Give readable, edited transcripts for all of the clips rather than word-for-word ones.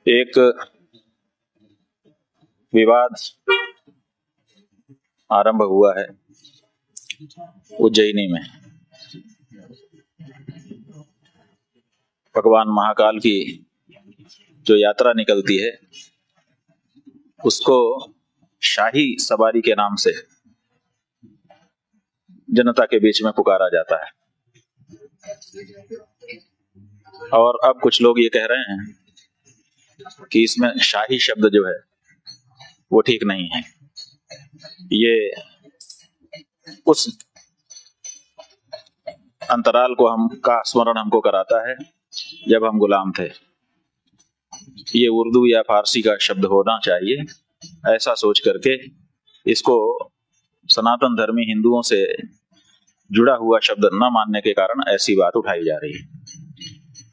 एक विवाद आरंभ हुआ है उज्जैनी में। भगवान महाकाल की जो यात्रा निकलती है उसको शाही सवारी के नाम से जनता के बीच में पुकारा जाता है। और अब कुछ लोग ये कह रहे हैं कि इसमें शाही शब्द जो है वो ठीक नहीं है। ये उस अंतराल को का स्मरण हमको कराता है जब हम गुलाम थे। ये उर्दू या फारसी का शब्द होना चाहिए, ऐसा सोच करके इसको सनातन धर्मी हिंदुओं से जुड़ा हुआ शब्द न मानने के कारण ऐसी बात उठाई जा रही है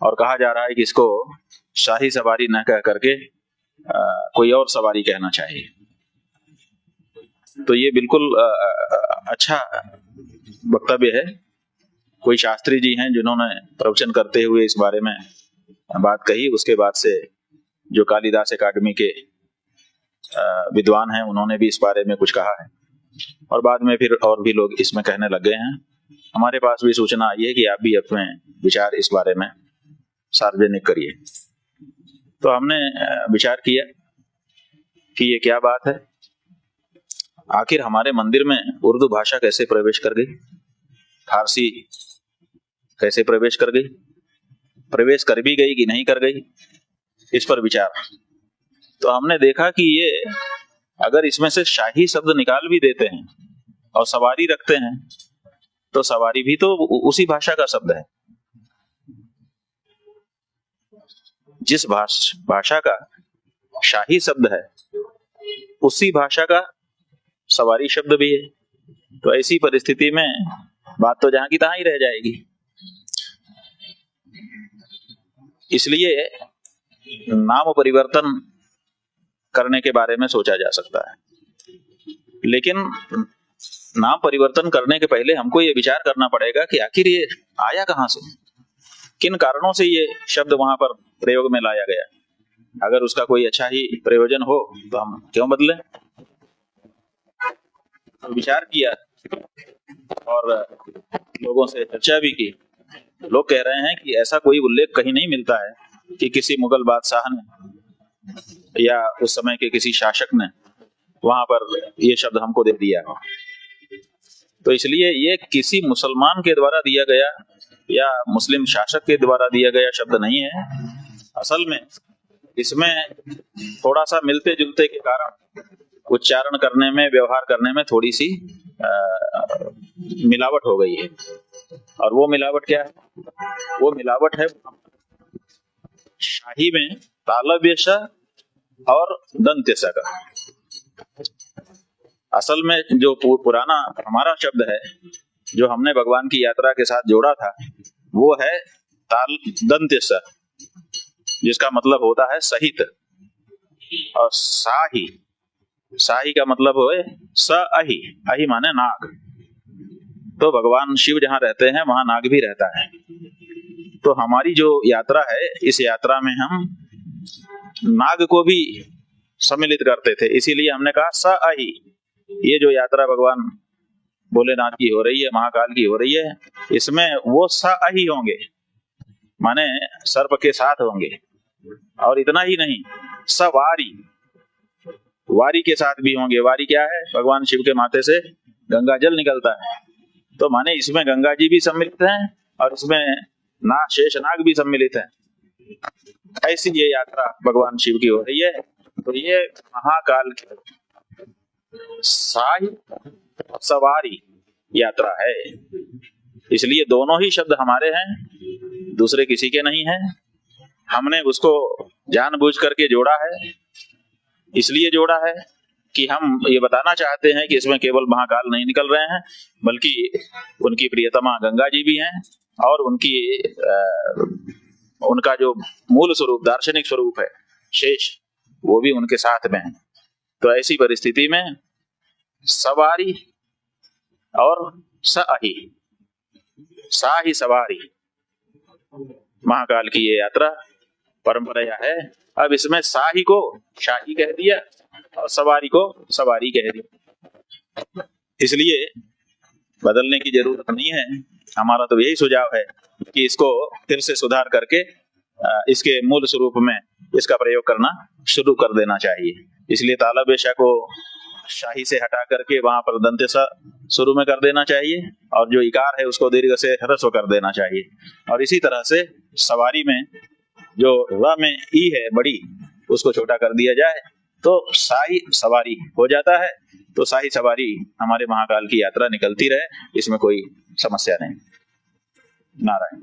और कहा जा रहा है कि इसको शाही सवारी न कह करके कोई और सवारी कहना चाहिए। तो ये बिल्कुल अच्छा वक्तव्य है। कोई शास्त्री जी हैं जिन्होंने प्रवचन करते हुए इस बारे में बात कही, उसके बाद से जो कालिदास अकादमी के विद्वान हैं उन्होंने भी इस बारे में कुछ कहा है और बाद में फिर और भी लोग इसमें कहने लग गए हैं। हमारे पास भी सूचना आई है कि आप भी अपने विचार इस बारे में सार्वजनिक करिए। तो हमने विचार किया कि ये क्या बात है, आखिर हमारे मंदिर में उर्दू भाषा कैसे प्रवेश कर गई, फारसी कैसे प्रवेश कर गई, प्रवेश कर भी गई कि नहीं कर गई, इस पर विचार। तो हमने देखा कि ये अगर इसमें से शाही शब्द निकाल भी देते हैं और सवारी रखते हैं तो सवारी भी तो उसी भाषा का शब्द है। जिस भाषा का शाही शब्द है उसी भाषा का सवारी शब्द भी है। तो ऐसी परिस्थिति में बात तो जहां की तहां ही रह जाएगी। इसलिए नाम परिवर्तन करने के बारे में सोचा जा सकता है, लेकिन नाम परिवर्तन करने के पहले हमको ये विचार करना पड़ेगा कि आखिर ये आया कहां से, किन कारणों से ये शब्द वहां पर प्रयोग में लाया गया। अगर उसका कोई अच्छा ही प्रयोजन हो तो हम क्यों बदलें। तो विचार किया और लोगों से चर्चा भी की। लोग कह रहे हैं कि ऐसा कोई उल्लेख कहीं नहीं मिलता है कि किसी मुगल बादशाह ने या उस समय के किसी शासक ने वहां पर ये शब्द हमको दे दिया हो। तो इसलिए ये किसी मुसलमान के द्वारा दिया गया या मुस्लिम शासक के द्वारा दिया गया शब्द नहीं है। असल में इसमें थोड़ा सा मिलते जुलते के कारण उच्चारण करने में, व्यवहार करने में थोड़ी सी मिलावट हो गई है। और वो मिलावट क्या है? वो मिलावट है शाही में तालव्य श और दंत्य स का। असल में जो पुराना हमारा शब्द है जो हमने भगवान की यात्रा के साथ जोड़ा था वो है ताल दंत्य स, जिसका मतलब होता है सहित। और साही, साही का मतलब है स अहि, अहि माने नाग। तो भगवान शिव जहां रहते हैं वहां नाग भी रहता है। तो हमारी जो यात्रा है, इस यात्रा में हम नाग को भी सम्मिलित करते थे, इसीलिए हमने कहा स अहि। ये जो यात्रा भगवान भोलेनाथ की हो रही है, महाकाल की हो रही है, इसमें वो स अहि होंगे, माने सर्प के साथ होंगे। और इतना ही नहीं, सवारी, वारी के साथ भी होंगे। वारी क्या है? भगवान शिव के माथे से गंगा जल निकलता है, तो माने इसमें गंगा जी भी सम्मिलित हैं और इसमें शेष नाग भी सम्मिलित है। ऐसी ये यात्रा भगवान शिव की हो रही है। तो ये महाकाल की शाही सवारी यात्रा है। इसलिए दोनों ही शब्द हमारे हैं, दूसरे किसी के नहीं हैं। हमने उसको जानबूझ करके जोड़ा है। इसलिए जोड़ा है कि हम ये बताना चाहते हैं कि इसमें केवल महाकाल नहीं निकल रहे हैं, बल्कि उनकी प्रियतमा गंगा जी भी हैं और उनका जो मूल स्वरूप, दार्शनिक स्वरूप है शेष, वो भी उनके साथ में है। तो ऐसी परिस्थिति में सवारी और सही, साही सवारी, महाकाल की ये यात्रा परंपरा है अब इसमें शाही को शाही कह दिया और सवारी को सवारी कह दिया, इसलिए बदलने की जरूरत नहीं है। हमारा तो यही सुझाव है कि इसको फिर से सुधार करके इसके मूल स्वरूप में इसका प्रयोग करना शुरू कर देना चाहिए। इसलिए तालव्य को शाही से हटा करके वहां पर दंत स शुरू में कर देना चाहिए और जो इकार है उसको दीर्घ से ह्रस्व कर देना चाहिए। और इसी तरह से सवारी में जो व में ई है बड़ी, उसको छोटा कर दिया जाए तो शाही सवारी हो जाता है। तो शाही सवारी हमारे महाकाल की यात्रा निकलती रहे, इसमें कोई समस्या नहीं। नारायण।